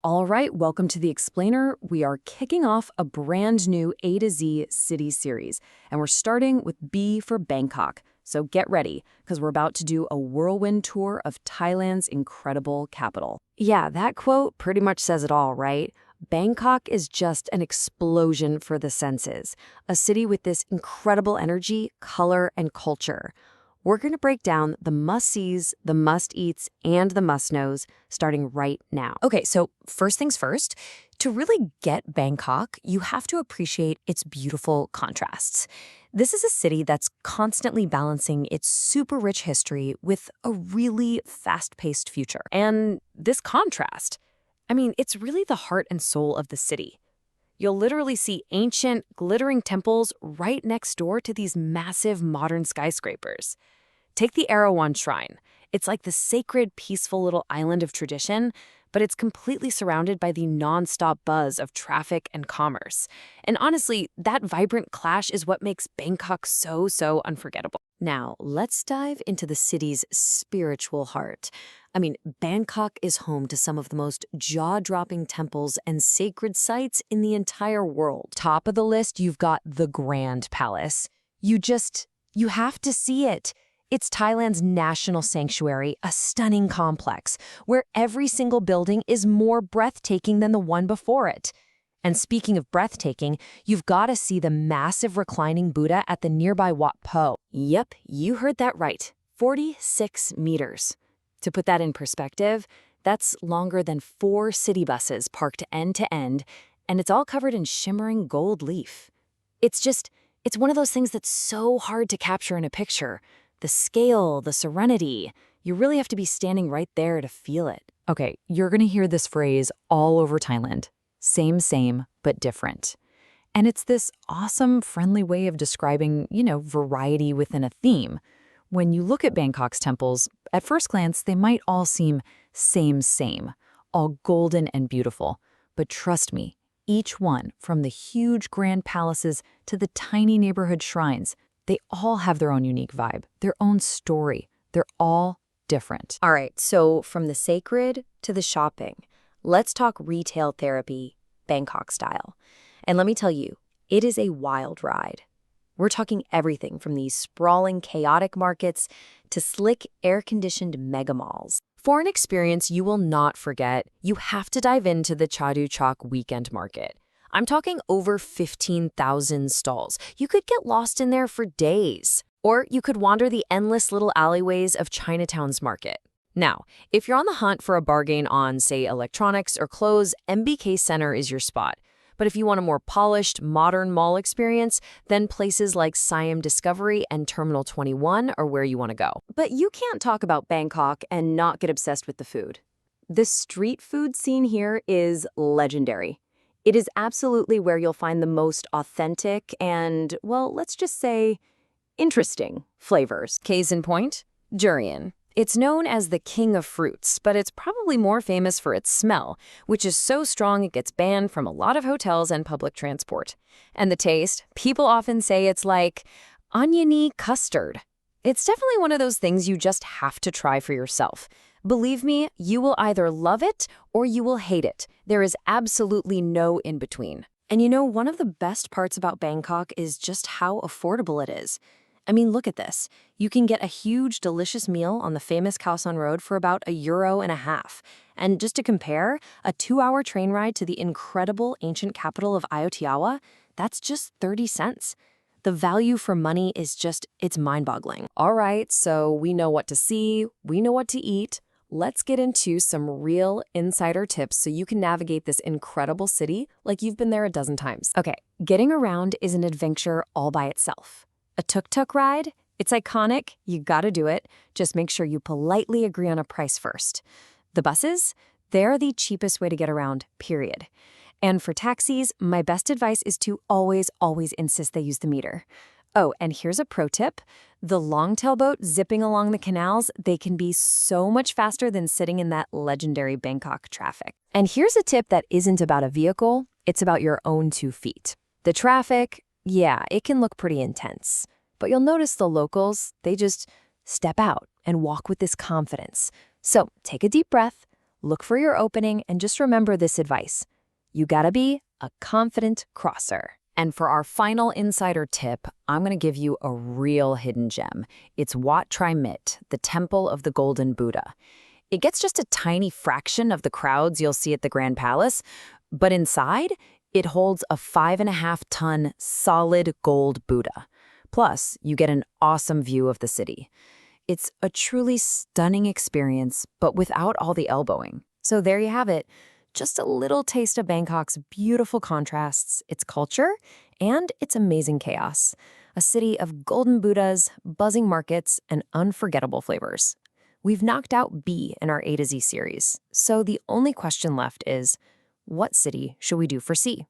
All right, welcome to The Explainer. We are kicking off a brand new A to Z city series, and we're starting with B for Bangkok. So get ready, because we're about to do a whirlwind tour of Thailand's incredible capital. Yeah, that quote pretty much says it all, right? Bangkok is just an explosion for the senses, a city with this incredible energy, color, and culture. We're going to break down the must-sees, the must-eats, and the must-knows, starting right now. Okay, so first things first, to really get Bangkok, you have to appreciate its beautiful contrasts. This is a city that's constantly balancing its super rich history with a really fast-paced future. And this contrast, it's really the heart and soul of the city. You'll literally see ancient, glittering temples right next door to these massive modern skyscrapers. Take the Erawan Shrine. It's like the sacred, peaceful little island of tradition, but it's completely surrounded by the nonstop buzz of traffic and commerce. And honestly, that vibrant clash is what makes Bangkok so unforgettable. Now, let's dive into the city's spiritual heart. Bangkok is home to some of the most jaw-dropping temples and sacred sites in the entire world. Top of the list, you've got the Grand Palace. You have to see it. It's Thailand's national sanctuary, a stunning complex, where every single building is more breathtaking than the one before it. And speaking of breathtaking, you've got to see the massive reclining Buddha at the nearby Wat Pho. Yep, you heard that right. 46 meters. To put that in perspective, that's longer than 4 city buses parked end to end, and it's all covered in shimmering gold leaf. It's one of those things that's so hard to capture in a picture. The scale, the serenity, you really have to be standing right there to feel it. Okay, you're going to hear this phrase all over Thailand. Same, but different. And it's this awesome, friendly way of describing, variety within a theme. When you look at Bangkok's temples, at first glance, they might all seem same, all golden and beautiful. But trust me, each one, from the huge grand palaces to the tiny neighborhood shrines, they all have their own unique vibe, their own story. They're all different. All right, so from the sacred to the shopping, let's talk retail therapy, Bangkok style. And let me tell you, it is a wild ride. We're talking everything from these sprawling, chaotic markets to slick, air-conditioned mega malls. For an experience you will not forget, you have to dive into the Chatuchak Weekend Market. I'm talking over 15,000 stalls. You could get lost in there for days. Or you could wander the endless little alleyways of Chinatown's market. Now, if you're on the hunt for a bargain on, say, electronics or clothes, MBK Center is your spot. But if you want a more polished, modern mall experience, then places like Siam Discovery and Terminal 21 are where you want to go. But you can't talk about Bangkok and not get obsessed with the food. The street food scene here is legendary. It is absolutely where you'll find the most authentic and, well, let's just say, interesting flavors. Case in point, durian. It's known as the king of fruits, but it's probably more famous for its smell, which is so strong it gets banned from a lot of hotels and public transport. And the taste, people often say it's like oniony custard. It's definitely one of those things you just have to try for yourself. Believe me, you will either love it or you will hate it. There is absolutely no in-between. And one of the best parts about Bangkok is just how affordable it is. Look at this. You can get a huge, delicious meal on the famous Khao San Road for about €1.50. And just to compare, a 2-hour train ride to the incredible ancient capital of Ayutthaya, that's just 30 cents. The value for money is it's mind-boggling. All right, so we know what to see, we know what to eat. Let's get into some real insider tips so you can navigate this incredible city like you've been there a dozen times. Okay, getting around is an adventure all by itself. A tuk-tuk ride? It's iconic, you gotta do it. Just make sure you politely agree on a price first. The buses? They're the cheapest way to get around, period. And for taxis, my best advice is to always insist they use the meter. Oh, and here's a pro tip. The longtail boat zipping along the canals, they can be so much faster than sitting in that legendary Bangkok traffic. And here's a tip that isn't about a vehicle, it's about your own 2 feet. The traffic, yeah, it can look pretty intense. But you'll notice the locals, they just step out and walk with this confidence. So take a deep breath, look for your opening and just remember this advice. You gotta be a confident crosser. And for our final insider tip, I'm going to give you a real hidden gem. It's Wat Pho, the Temple of the Golden Buddha. It gets just a tiny fraction of the crowds you'll see at the Grand Palace, but inside, it holds a 5.5-ton solid gold Buddha. Plus, you get an awesome view of the city. It's a truly stunning experience, but without all the elbowing. So there you have it. Just a little taste of Bangkok's beautiful contrasts, its culture, and its amazing chaos. A city of golden Buddhas, buzzing markets, and unforgettable flavors. We've knocked out B in our A to Z series, so the only question left is, what city should we do for C?